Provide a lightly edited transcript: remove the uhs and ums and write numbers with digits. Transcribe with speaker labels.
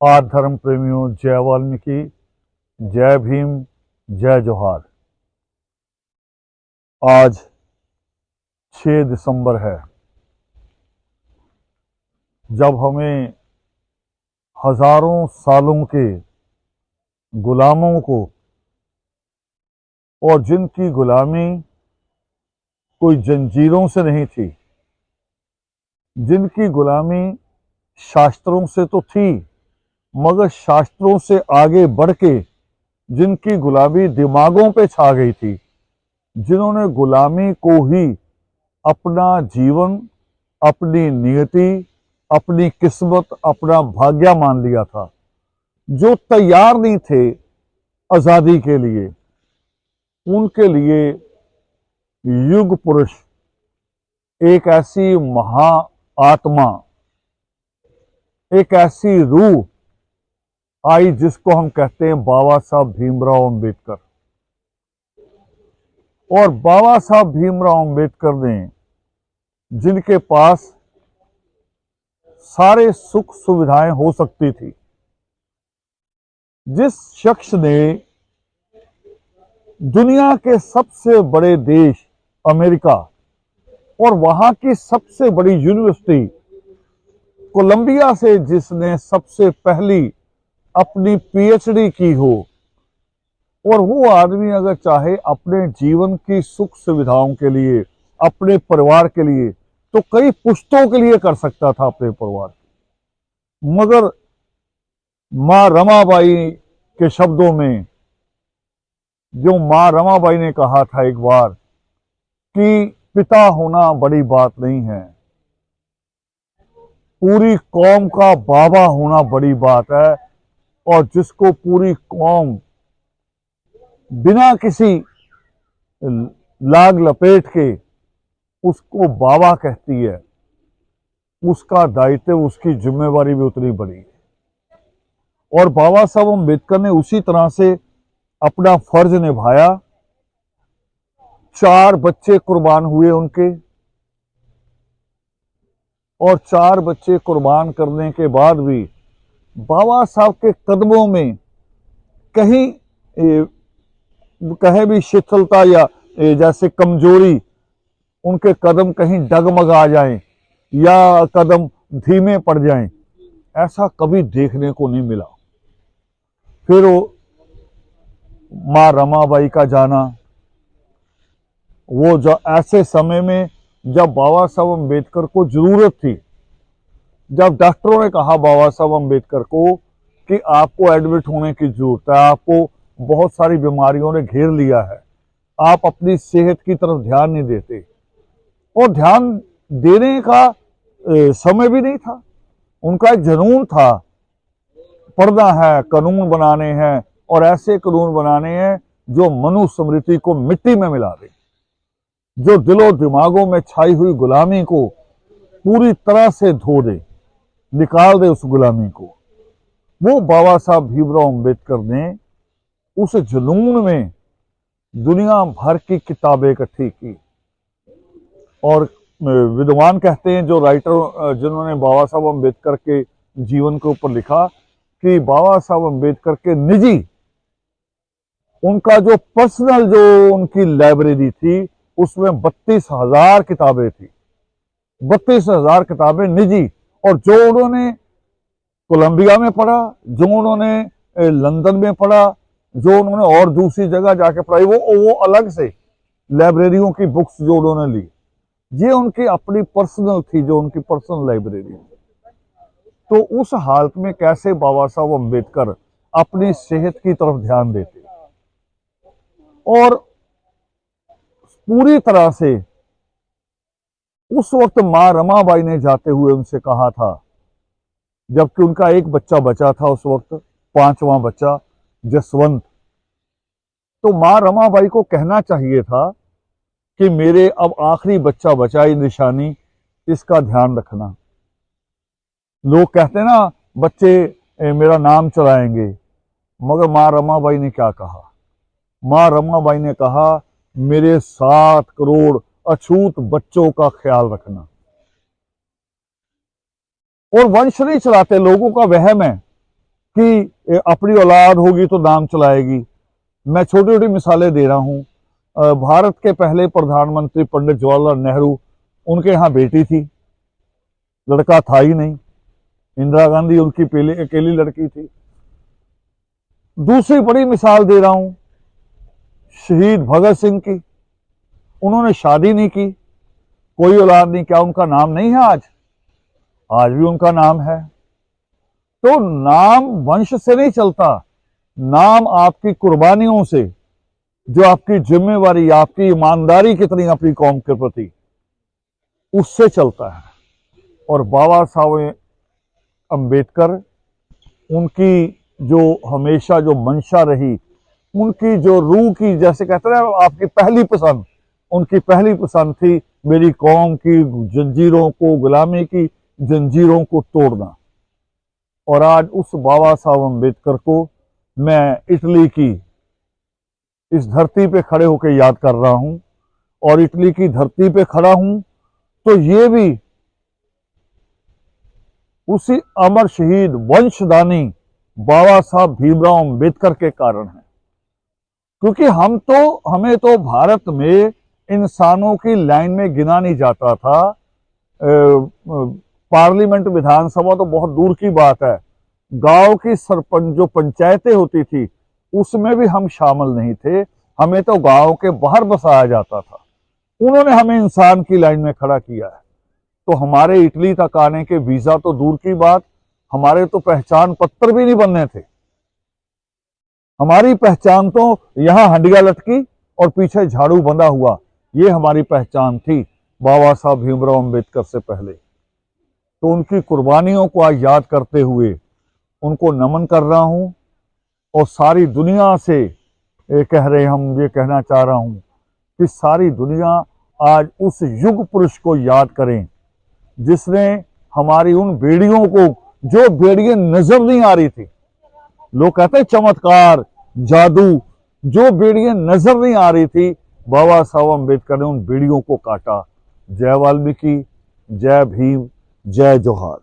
Speaker 1: आज धर्म प्रेमियों, जय वाल्मीकि, जय भीम, जय जोहार। आज 6 दिसंबर है, जब हमें हजारों सालों के गुलामों को, और जिनकी गुलामी कोई जंजीरों से नहीं थी, जिनकी गुलामी शास्त्रों से तो थी, मगर शास्त्रों से आगे बढ़ के जिनकी गुलामी दिमागों पे छा गई थी, जिन्होंने गुलामी को ही अपना जीवन, अपनी नियति, अपनी किस्मत, अपना भाग्य मान लिया था, जो तैयार नहीं थे आजादी के लिए, उनके लिए युग पुरुष, एक ऐसी महा आत्मा, एक ऐसी रूह आई जिसको हम कहते हैं बाबा साहब भीमराव अंबेडकर। और बाबा साहब भीमराव अंबेडकर ने, जिनके पास सारे सुख सुविधाएं हो सकती थी, जिस शख्स ने दुनिया के सबसे बड़े देश अमेरिका और वहां की सबसे बड़ी यूनिवर्सिटी कोलंबिया से जिसने सबसे पहली अपनी पीएचडी की हो, और वो आदमी अगर चाहे अपने जीवन की सुख सुविधाओं के लिए, अपने परिवार के लिए, तो कई पुश्तों के लिए कर सकता था अपने परिवार, मगर मां रमाबाई के शब्दों में, जो मां रमाबाई ने कहा था एक बार कि पिता होना बड़ी बात नहीं है, पूरी कौम का बाबा होना बड़ी बात है। और जिसको पूरी कौम बिना किसी लाग लपेट के उसको बाबा कहती है, उसका दायित्व, उसकी जिम्मेवारी भी उतनी बड़ी है। और बाबा साहब अम्बेडकर ने उसी तरह से अपना फर्ज निभाया। 4 बच्चे कुर्बान हुए उनके, और 4 बच्चे कुर्बान करने के बाद भी बाबा साहब के कदमों में कहीं कहे भी शिथिलता या जैसे कमजोरी, उनके कदम कहीं डगमगा जाएं या कदम धीमे पड़ जाएं, ऐसा कभी देखने को नहीं मिला। फिर वो मां रमाबाई का जाना, वो जो ऐसे समय में जब बाबा साहब अम्बेडकर को जरूरत थी, जब डॉक्टरों ने कहा बाबा साहब अम्बेडकर को कि आपको एडमिट होने की जरूरत है, आपको बहुत सारी बीमारियों ने घेर लिया है, आप अपनी सेहत की तरफ ध्यान नहीं देते, और ध्यान देने का समय भी नहीं था। उनका एक जुनून था, पढ़ना है, कानून बनाने हैं, और ऐसे कानून बनाने हैं जो मनुस्मृति को मिट्टी में मिला दे, जो दिलो दिमागों में छाई हुई गुलामी को पूरी तरह से धो दे, निकाल दे उस गुलामी को। वो बाबा साहब भीमराव अंबेडकर ने उस जुनून में दुनिया भर की किताबें इकट्ठी की। और विद्वान कहते हैं, जो राइटर जिन्होंने बाबा साहब अम्बेडकर के जीवन के ऊपर लिखा, कि बाबा साहब अम्बेडकर के निजी, उनका जो पर्सनल, जो उनकी लाइब्रेरी थी, उसमें 32,000 किताबें थी, 32,000 किताबें निजी। और जो उन्होंने कोलंबिया में पढ़ा, जो उन्होंने लंदन में पढ़ा, जो उन्होंने और दूसरी जगह जाके पढ़ाई, वो अलग से लाइब्रेरियों की बुक्स जो उन्होंने ली, ये उनकी अपनी पर्सनल थी, जो उनकी पर्सनल लाइब्रेरी। तो उस हालत में कैसे बाबा साहब अम्बेडकर अपनी सेहत की तरफ ध्यान देते, और पूरी तरह से उस वक्त मां रमाबाई ने जाते हुए उनसे कहा था, जबकि उनका एक बच्चा बचा था उस वक्त, 5वां बच्चा जसवंत, तो मां रमाबाई को कहना चाहिए था कि मेरे अब आखिरी बच्चा बचा, ही निशानी, इसका ध्यान रखना। लोग कहते हैं ना, बच्चे मेरा नाम चलाएंगे, मगर मां रमाबाई ने क्या कहा? मां रमाबाई ने कहा, मेरे 7 करोड़ अछूत बच्चों का ख्याल रखना। और वंश नहीं चलाते, लोगों का वहम है कि अपनी औलाद होगी तो नाम चलाएगी। मैं छोटी छोटी मिसालें दे रहा हूँ। भारत के पहले प्रधानमंत्री पंडित जवाहरलाल नेहरू, उनके यहाँ बेटी थी, लड़का था ही नहीं। इंदिरा गांधी उनकी पहले अकेली लड़की थी। दूसरी बड़ी मिसाल दे रहा हूं, शहीद भगत सिंह की। उन्होंने शादी नहीं की, कोई औलाद नहीं, क्या उनका नाम नहीं है आज? आज भी उनका नाम है। तो नाम वंश से नहीं चलता, नाम आपकी कुर्बानियों से, जो आपकी जिम्मेवारी, आपकी ईमानदारी कितनी अपनी कौम के प्रति, उससे चलता है। और बाबा साहब अंबेडकर, उनकी जो हमेशा जो मंशा रही, उनकी जो रूह की, जैसे कहते हैं आपकी पहली पसंद, उनकी पहली पसंद थी मेरी कौम की जंजीरों को, गुलामी की जंजीरों को तोड़ना। और आज उस बाबा साहब अंबेडकर को मैं इटली की इस धरती पे खड़े होकर याद कर रहा हूं। और इटली की धरती पे खड़ा हूं तो ये भी उसी अमर शहीद वंशदानी बाबा साहब भीमराव अंबेडकर के कारण है। क्योंकि हमें तो भारत में इंसानों की लाइन में गिना नहीं जाता था। पार्लियामेंट, विधानसभा तो बहुत दूर की बात है। गांव की सरपंच जो पंचायतें होती थी, उसमें भी हम शामिल नहीं थे। हमें तो गांव के बाहर बसाया जाता था। उन्होंने हमें इंसान की लाइन में खड़ा किया है। तो हमारे इटली तक आने के वीजा तो दूर की बात, हमारे तो पहचान पत्र भी नहीं बनने थे। हमारी पहचान तो यहां हंडिया लटकी और पीछे झाड़ू बंधा हुआ, ये हमारी पहचान थी बाबा साहब भीमराव अंबेडकर से पहले। तो उनकी कुर्बानियों को आज याद करते हुए उनको नमन कर रहा हूं। और सारी दुनिया से कह रहे, हम ये कहना चाह रहा हूं कि सारी दुनिया आज उस युग पुरुष को याद करें जिसने हमारी उन बेड़ियों को, जो बेड़ियां नजर नहीं आ रही थी, लोग कहते हैं चमत्कार, जादू, जो बेड़ियां नजर नहीं आ रही थी, बाबा साहब अंबेडकर ने उन बेड़ियों को काटा। जय वाल्मीकि, जय भीम, जय जोहार।